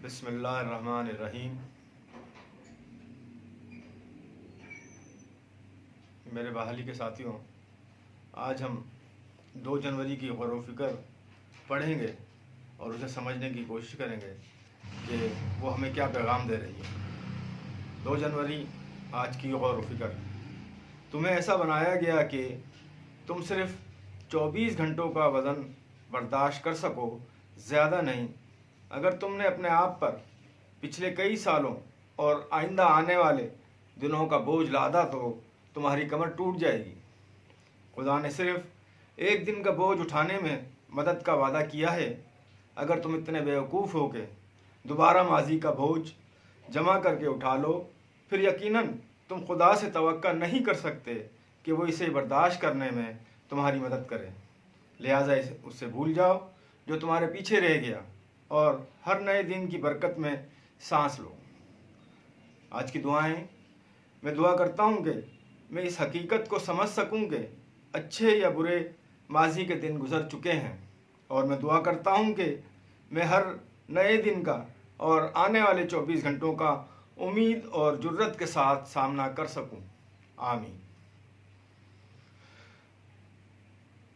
बिस्मिल्लाहिर्रहमानिर्रहीम। मेरे बहाली के साथियों, आज हम 2 जनवरी की गौर व फिक्र पढ़ेंगे और उसे समझने की कोशिश करेंगे कि वो हमें क्या पैगाम दे रही है। 2 जनवरी आज की गौर व फिक्र। तुम्हें ऐसा बनाया गया कि तुम सिर्फ 24 घंटों का वज़न बर्दाश्त कर सको, ज़्यादा नहीं। अगर तुमने अपने आप पर पिछले कई सालों और आइंदा आने वाले दिनों का बोझ लादा तो तुम्हारी कमर टूट जाएगी। खुदा ने सिर्फ एक दिन का बोझ उठाने में मदद का वादा किया है। अगर तुम इतने बेवकूफ़ हो के दोबारा माजी का बोझ जमा करके उठा लो, फिर यकीनन तुम खुदा से तवक्का नहीं कर सकते कि वो इसे बर्दाश्त करने में तुम्हारी मदद करे। लिहाजा उससे भूल जाओ जो तुम्हारे पीछे रह गया और हर नए दिन की बरकत में सांस लो। आज की दुआएं। मैं दुआ करता हूँ कि मैं इस हकीकत को समझ सकूँ कि अच्छे या बुरे माजी के दिन गुजर चुके हैं, और मैं दुआ करता हूँ कि मैं हर नए दिन का और आने वाले 24 घंटों का उम्मीद और जुर्रत के साथ सामना कर सकूँ। आमीन।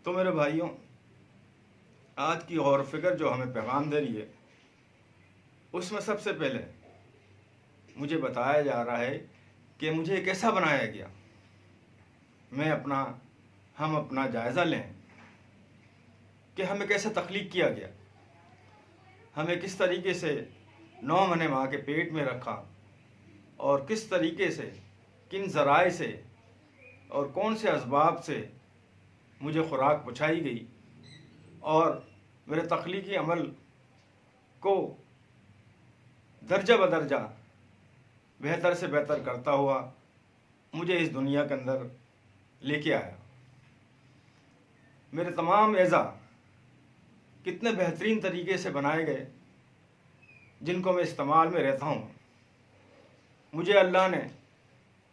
तो मेरे भाइयों, आज की गौर फिक्र जो हमें पैगाम दे रही है, उसमें सबसे पहले मुझे बताया जा रहा है कि मुझे कैसा बनाया गया। हम अपना जायज़ा लें कि हमें कैसे तख्लीक किया गया, हमें किस तरीके से 9 महीने माँ के पेट में रखा और किस तरीके से, किन ज़राए से और कौन से असबाब से मुझे खुराक पहुँचाई गई, और मेरे तख्लीकी अमल को दर्जा बदर्जा बेहतर से बेहतर करता हुआ मुझे इस दुनिया के अंदर लेके आया। मेरे तमाम एज़ा कितने बेहतरीन तरीके से बनाए गए, जिनको मैं इस्तेमाल में रहता हूँ। मुझे अल्लाह ने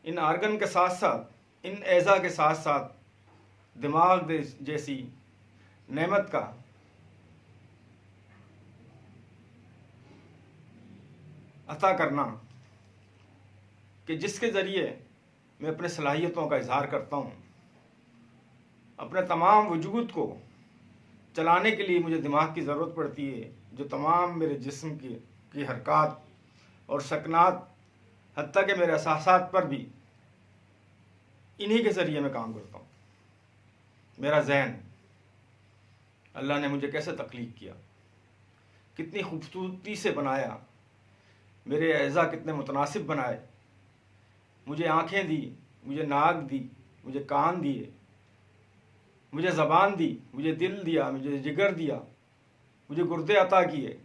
इन आर्गन के साथ साथ, इन एज़ा के साथ साथ दिमाग जैसी नेमत का अता करना कि जिसके ज़रिए मैं अपने सलाहियतों का इजहार करता हूँ। अपने तमाम वजूद को चलाने के लिए मुझे दिमाग की ज़रूरत पड़ती है, जो तमाम मेरे जिस्म की हरकत और सकनात, हत्ता कि मेरे एहसासात पर भी इन्हीं के ज़रिए मैं काम करता हूँ। मेरा ज़हन अल्लाह ने मुझे कैसे तख्लीक किया, कितनी खूबसूरती से बनाया, मेरे एज़ा कितने मुतनासिब बनाए। मुझे आँखें दी, मुझे नाक दी, मुझे कान दिए, मुझे ज़बान दी, मुझे दिल दिया, मुझे जिगर दिया, मुझे गुर्दे अता किए।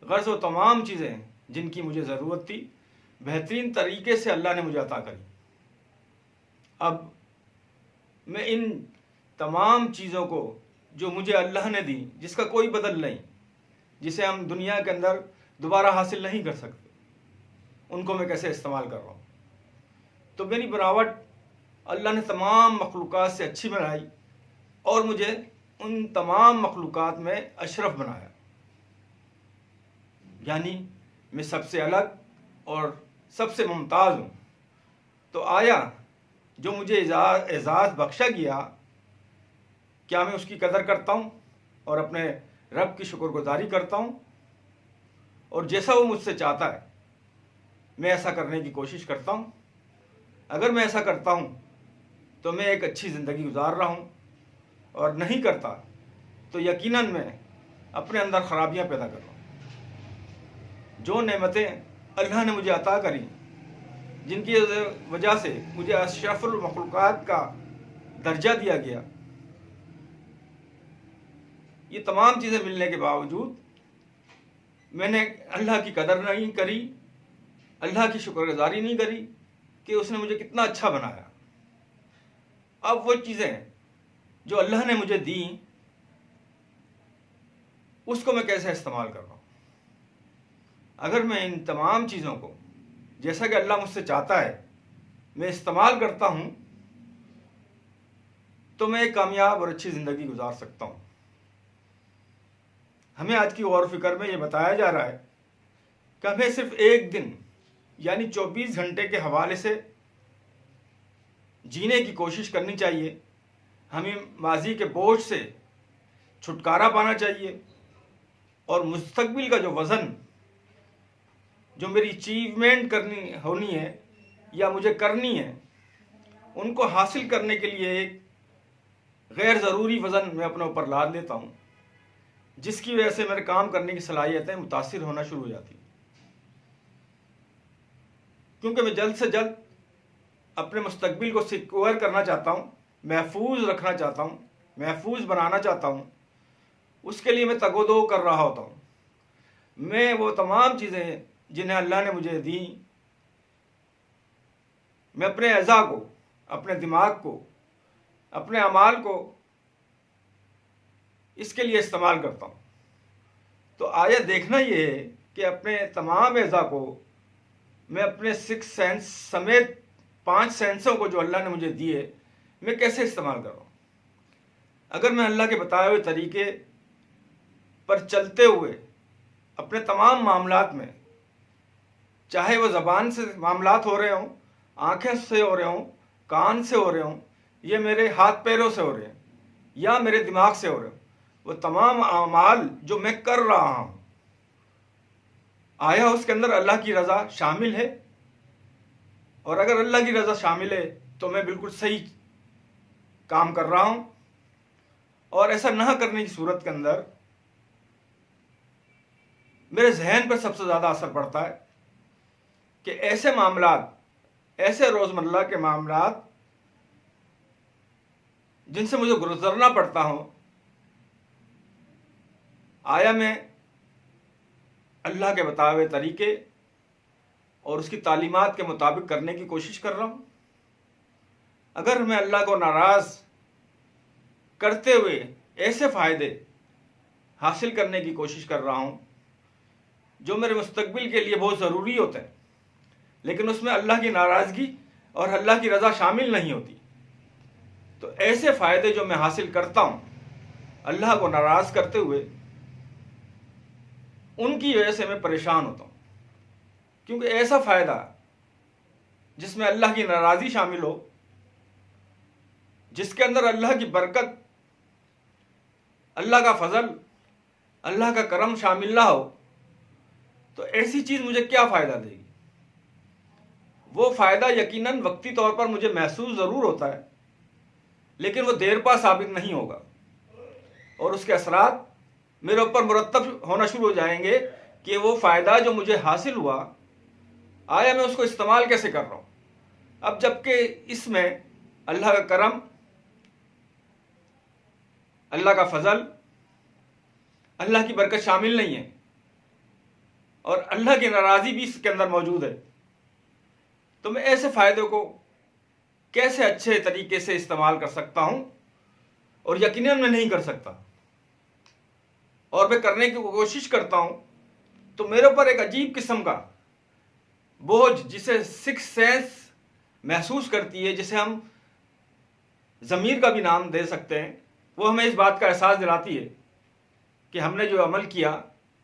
गर्ज़ वो तमाम चीज़ें जिनकी मुझे ज़रूरत थी, बेहतरीन तरीके से अल्लाह ने मुझे अता करी। अब मैं इन तमाम चीज़ों को जो मुझे अल्लाह ने दी, जिसका कोई बदल नहीं, जिसे हम दुनिया के अंदर दोबारा हासिल नहीं कर सकते, उनको मैं कैसे इस्तेमाल कर रहा हूँ। तो मेरी बनावट अल्लाह ने तमाम मखलूक़ात से अच्छी बनाई और मुझे उन तमाम मखलूक़ात में अशरफ बनाया। यानी मैं सबसे अलग और सबसे मुमताज़ हूँ। तो आया जो मुझे एजाज़ बख्शा गया, क्या मैं उसकी कदर करता हूँ और अपने रब की शुक्रगुजारी करता हूँ, और जैसा वो मुझसे चाहता है मैं ऐसा करने की कोशिश करता हूँ। अगर मैं ऐसा करता हूँ तो मैं एक अच्छी ज़िंदगी गुजार रहा हूँ, और नहीं करता तो यकीनन मैं अपने अंदर ख़राबियाँ पैदा कर रहा हूँ। जो नेमतें अल्लाह ने मुझे अता करी, जिनकी वजह से मुझे अशरफुल मखलूक़ात का दर्जा दिया गया, ये तमाम चीज़ें मिलने के बावजूद मैंने अल्लाह की कदर नहीं करी, अल्लाह की शुक्रगुजारी नहीं करी कि उसने मुझे कितना अच्छा बनाया। अब वो चीज़ें जो अल्लाह ने मुझे दी, उसको मैं कैसे इस्तेमाल कर रहा हूँ। अगर मैं इन तमाम चीज़ों को जैसा कि अल्लाह मुझसे चाहता है मैं इस्तेमाल करता हूँ, तो मैं एक कामयाब और अच्छी ज़िंदगी गुजार सकता हूँ। हमें आज की गौर फिक्र में ये बताया जा रहा है कि हमें सिर्फ एक दिन यानी 24 घंटे के हवाले से जीने की कोशिश करनी चाहिए। हमें माजी के बोझ से छुटकारा पाना चाहिए और मुस्तकबिल का जो वज़न, जो मेरी अचीवमेंट करनी होनी है या मुझे करनी है, उनको हासिल करने के लिए एक गैर ज़रूरी वज़न मैं अपने ऊपर लाद लेता हूँ, जिसकी वजह से मेरे काम करने की सलाहियतें मुतासिर होना शुरू हो जाती। क्योंकि मैं जल्द से जल्द अपने मुस्तकबिल को सिक्योर करना चाहता हूँ, महफूज रखना चाहता हूँ, महफूज बनाना चाहता हूँ। उसके लिए मैं तगोदो कर रहा होता हूँ। मैं वो तमाम चीज़ें जिन्हें अल्लाह ने मुझे दी, मैं अपने अज़ा को, अपने दिमाग को, अपने अमाल को इसके लिए इस्तेमाल करता हूँ। तो आया देखना ये है कि अपने तमाम अज़ा को मैं अपने 6 सेंस समेत 5 सेंसों को जो अल्लाह ने मुझे दिए, मैं कैसे इस्तेमाल कर रहा हूँ। अगर मैं अल्लाह के बताए हुए तरीके पर चलते हुए अपने तमाम मामलात में, चाहे वो ज़बान से मामलात हो रहे हों, आँखें से हो रहे हों, कान से हो रहे हों, ये मेरे हाथ पैरों से हो रहे हैं या मेरे दिमाग से हो रहे हों, वो तमाम अमाल जो मैं कर रहा हूँ, आया उसके अंदर अल्लाह की रज़ा शामिल है। और अगर अल्लाह की रज़ा शामिल है तो मैं बिल्कुल सही काम कर रहा हूँ। और ऐसा ना करने की सूरत के अंदर मेरे जहन पर सबसे ज़्यादा असर पड़ता है कि ऐसे मामलात, ऐसे रोज़मर्रा के मामलात जिनसे मुझे गुजरना पड़ता हो, आया मैं अल्लाह के बताए हुए तरीके और उसकी तालीमात के मुताबिक करने की कोशिश कर रहा हूँ। अगर मैं अल्लाह को नाराज़ करते हुए ऐसे फ़ायदे हासिल करने की कोशिश कर रहा हूँ जो मेरे मुस्तकबिल के लिए बहुत ज़रूरी होते हैं, लेकिन उसमें अल्लाह की नाराज़गी और अल्लाह की रज़ा शामिल नहीं होती, तो ऐसे फ़ायदे जो मैं हासिल करता हूँ अल्लाह को नाराज़ करते हुए, उनकी वजह से मैं परेशान होता हूँ। क्योंकि ऐसा फ़ायदा जिसमें अल्लाह की नाराज़गी शामिल हो, जिसके अंदर अल्लाह की बरकत, अल्लाह का फजल, अल्लाह का करम शामिल ना हो, तो ऐसी चीज़ मुझे क्या फ़ायदा देगी। वो फ़ायदा यकीनन वक्ती तौर पर मुझे महसूस ज़रूर होता है, लेकिन वो देर पा साबित नहीं होगा और उसके असरात मेरे ऊपर मुरतब होना शुरू हो जाएंगे कि वो फ़ायदा जो मुझे हासिल हुआ, आया मैं उसको इस्तेमाल कैसे कर रहा हूँ। अब जबकि इसमें अल्लाह का करम, अल्लाह का फजल, अल्लाह की बरकत शामिल नहीं है और अल्लाह की नाराज़गी भी इसके अंदर मौजूद है, तो मैं ऐसे फ़ायदों को कैसे अच्छे तरीके से इस्तेमाल कर सकता हूँ। और यकीनन मैं नहीं कर सकता, और मैं करने की कोशिश करता हूँ तो मेरे ऊपर एक अजीब किस्म का बोझ, जिसे 6 सेंस महसूस करती है, जिसे हम ज़मीर का भी नाम दे सकते हैं, वो हमें इस बात का एहसास दिलाती है कि हमने जो अमल किया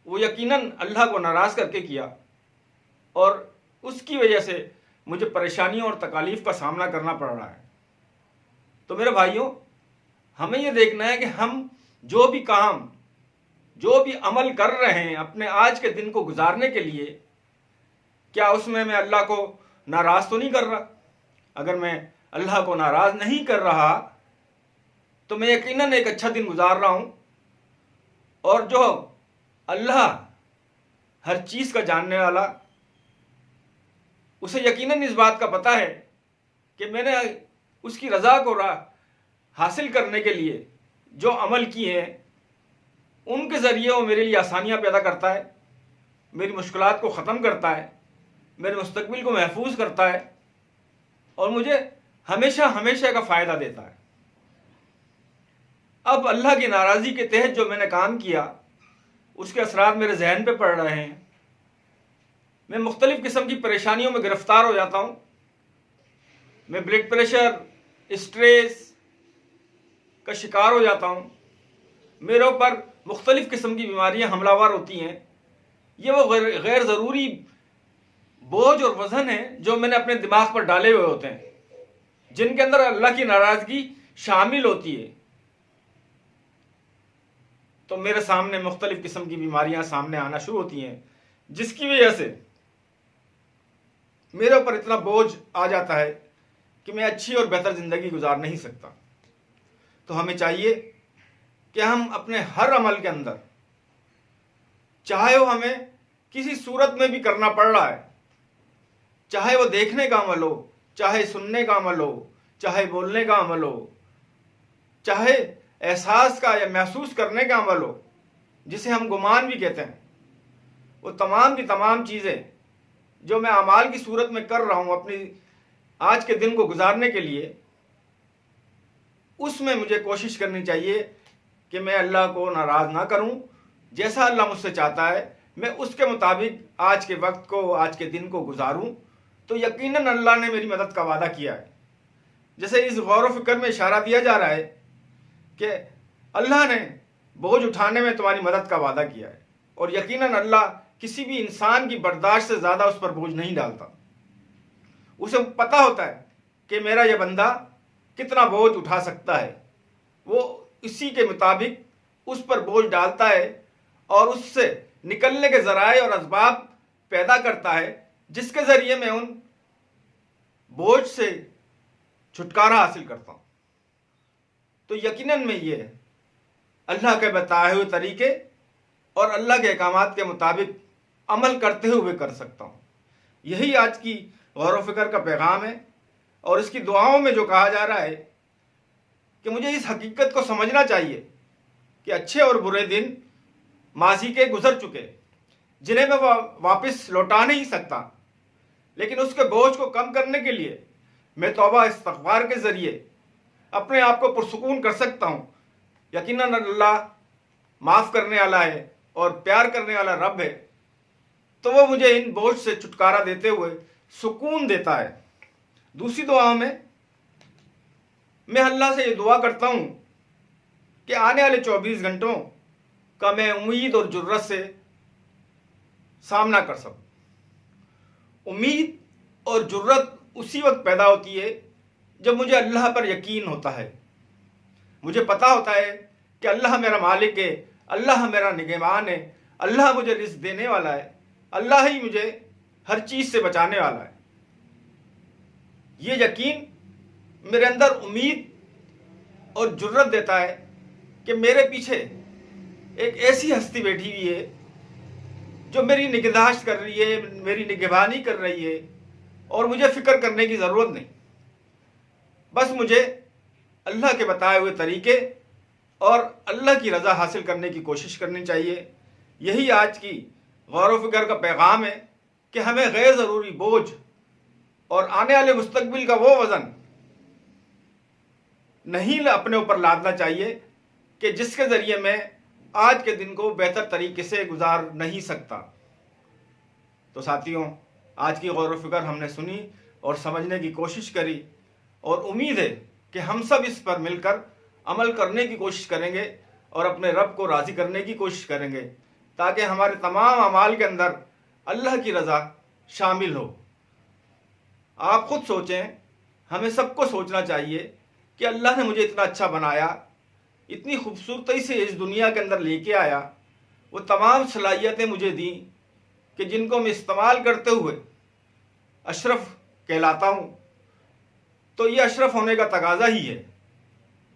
वो यकीनन अल्लाह को नाराज़ करके किया और उसकी वजह से मुझे परेशानियों और तकालीफ का सामना करना पड़ रहा है। तो मेरे भाइयों, हमें ये देखना है कि हम जो भी काम, जो भी अमल कर रहे हैं अपने आज के दिन को गुजारने के लिए, क्या उसमें मैं अल्लाह को नाराज़ तो नहीं कर रहा। अगर मैं अल्लाह को नाराज़ नहीं कर रहा तो मैं यकीनन एक अच्छा दिन गुजार रहा हूँ। और जो अल्लाह हर चीज़ का जानने वाला, उसे यकीनन इस बात का पता है कि मैंने उसकी रज़ा को हासिल करने के लिए जो अमल किए हैं, उनके ज़रिए वो मेरे लिए आसानियाँ पैदा करता है, मेरी मुश्किलात को ख़त्म करता है, मेरे मुस्तकबिल को महफूज करता है और मुझे हमेशा हमेशा का फ़ायदा देता है। अब अल्लाह की नाराज़गी के तहत जो मैंने काम किया, उसके असरात मेरे जहन पे पड़ रहे हैं। मैं मुख्तलिफ़ किस्म की परेशानियों में गिरफ़्तार हो जाता हूँ। मैं ब्लड प्रेशर, स्ट्रेस का शिकार हो जाता हूँ। मेरे ऊपर मुख्तलिफ़ किस्म की बीमारियाँ हमलावर होती हैं। ये वो गैर ज़रूरी बोझ और वजन है जो मैंने अपने दिमाग पर डाले हुए होते हैं, जिनके अंदर अल्लाह की नाराज़गी शामिल होती है। तो मेरे सामने मुख्तलिफ किस्म की बीमारियां सामने आना शुरू होती हैं, जिसकी वजह से मेरे ऊपर इतना बोझ आ जाता है कि मैं अच्छी और बेहतर ज़िंदगी गुजार नहीं सकता। तो हमें चाहिए कि हम अपने हर अमल के अंदर, चाहे वो हमें किसी सूरत में भी करना पड़ रहा है, चाहे वो देखने का अमल हो, चाहे सुनने का अमल हो, चाहे बोलने का अमल हो, चाहे एहसास का या महसूस करने का अमल हो, जिसे हम गुमान भी कहते हैं, वो तमाम की तमाम चीज़ें जो मैं अमाल की सूरत में कर रहा हूँ अपनी आज के दिन को गुजारने के लिए, उसमें मुझे कोशिश करनी चाहिए कि मैं अल्लाह को नाराज़ ना करूँ। जैसा अल्लाह मुझसे चाहता है मैं उसके मुताबिक आज के वक्त को, आज के दिन को गुजारूँ। तो यकीनन अल्लाह ने मेरी मदद का वादा किया है। जैसे इस गौर व फिक्र में इशारा दिया जा रहा है कि अल्लाह ने बोझ उठाने में तुम्हारी मदद का वादा किया है, और यकीनन अल्लाह किसी भी इंसान की बर्दाश्त से ज़्यादा उस पर बोझ नहीं डालता। उसे पता होता है कि मेरा यह बंदा कितना बोझ उठा सकता है, वो इसी के मुताबिक उस पर बोझ डालता है और उससे निकलने के ज़राए और असबाब पैदा करता है, जिसके ज़रिए मैं उन बोझ से छुटकारा हासिल करता हूँ। तो यकीनन मैं ये अल्लाह के बताए हुए तरीके और अल्लाह के अहकामात के मुताबिक अमल करते हुए कर सकता हूँ। यही आज की गौर व फिक्र का पैगाम है। और इसकी दुआओं में जो कहा जा रहा है कि मुझे इस हकीकत को समझना चाहिए कि अच्छे और बुरे दिन माजी के गुजर चुके, जिन्हें मैं वापस लौटा नहीं सकता, लेकिन उसके बोझ को कम करने के लिए मैं तौबा इस्तग़फ़ार के ज़रिए अपने आप को पुरसुकून कर सकता हूँ। यकीनन अल्लाह माफ़ करने वाला है और प्यार करने वाला रब है, तो वो मुझे इन बोझ से छुटकारा देते हुए सुकून देता है। दूसरी दुआ में मैं अल्लाह से ये दुआ करता हूँ कि आने वाले 24 घंटों का मैं उम्मीद और जुर्रत से सामना कर सकूँ। उम्मीद और जुर्रत उसी वक्त पैदा होती है जब मुझे अल्लाह पर यकीन होता है। मुझे पता होता है कि अल्लाह मेरा मालिक है, अल्लाह मेरा निगहबान है, अल्लाह मुझे रिज़्क़ देने वाला है, अल्लाह ही मुझे हर चीज़ से बचाने वाला है। ये यकीन मेरे अंदर उम्मीद और जुर्रत देता है कि मेरे पीछे एक ऐसी हस्ती बैठी हुई है जो मेरी निगहदाश्त कर रही है, मेरी निगहबानी कर रही है, और मुझे फ़िक्र करने की ज़रूरत नहीं। बस मुझे अल्लाह के बताए हुए तरीके और अल्लाह की रज़ा हासिल करने की कोशिश करनी चाहिए। यही आज की गौर व फिक्र का पैगाम है कि हमें गैर ज़रूरी बोझ और आने वाले मुस्तकबिल का वो वज़न नहीं अपने ऊपर लादना चाहिए कि जिसके ज़रिए मैं आज के दिन को बेहतर तरीके से गुजार नहीं सकता। तो साथियों, आज की गौर व फिक्र हमने सुनी और समझने की कोशिश करी, और उम्मीद है कि हम सब इस पर मिलकर अमल करने की कोशिश करेंगे और अपने रब को राज़ी करने की कोशिश करेंगे, ताकि हमारे तमाम अमाल के अंदर अल्लाह की रज़ा शामिल हो। आप खुद सोचें, हमें सबको सोचना चाहिए कि अल्लाह ने मुझे इतना अच्छा बनाया, इतनी खूबसूरती से इस दुनिया के अंदर लेके आया, वो तमाम सलाहियतें मुझे दी कि जिनको मैं इस्तेमाल करते हुए अशरफ कहलाता हूँ। तो ये अशरफ होने का तकाजा ही है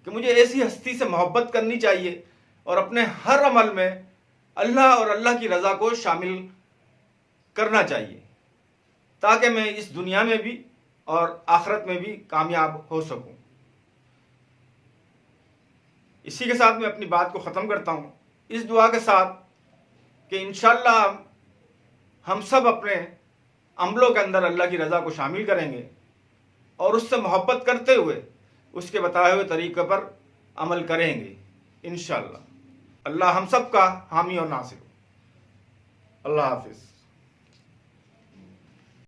कि मुझे ऐसी हस्ती से मोहब्बत करनी चाहिए और अपने हर अमल में अल्लाह और अल्लाह की रज़ा को शामिल करना चाहिए, ताकि मैं इस दुनिया में भी और आखिरत में भी कामयाब हो सकूं। इसी के साथ मैं अपनी बात को ख़त्म करता हूं, इस दुआ के साथ कि इंशाअल्लाह हम सब अपने अमलों के अंदर अल्लाह की रज़ा को शामिल करेंगे और उससे मोहब्बत करते हुए उसके बताए हुए तरीक़े पर अमल करेंगे इंशाअल्लाह। अल्लाह हम सब का हामी और नासिर हो। अल्लाह हाफिज़।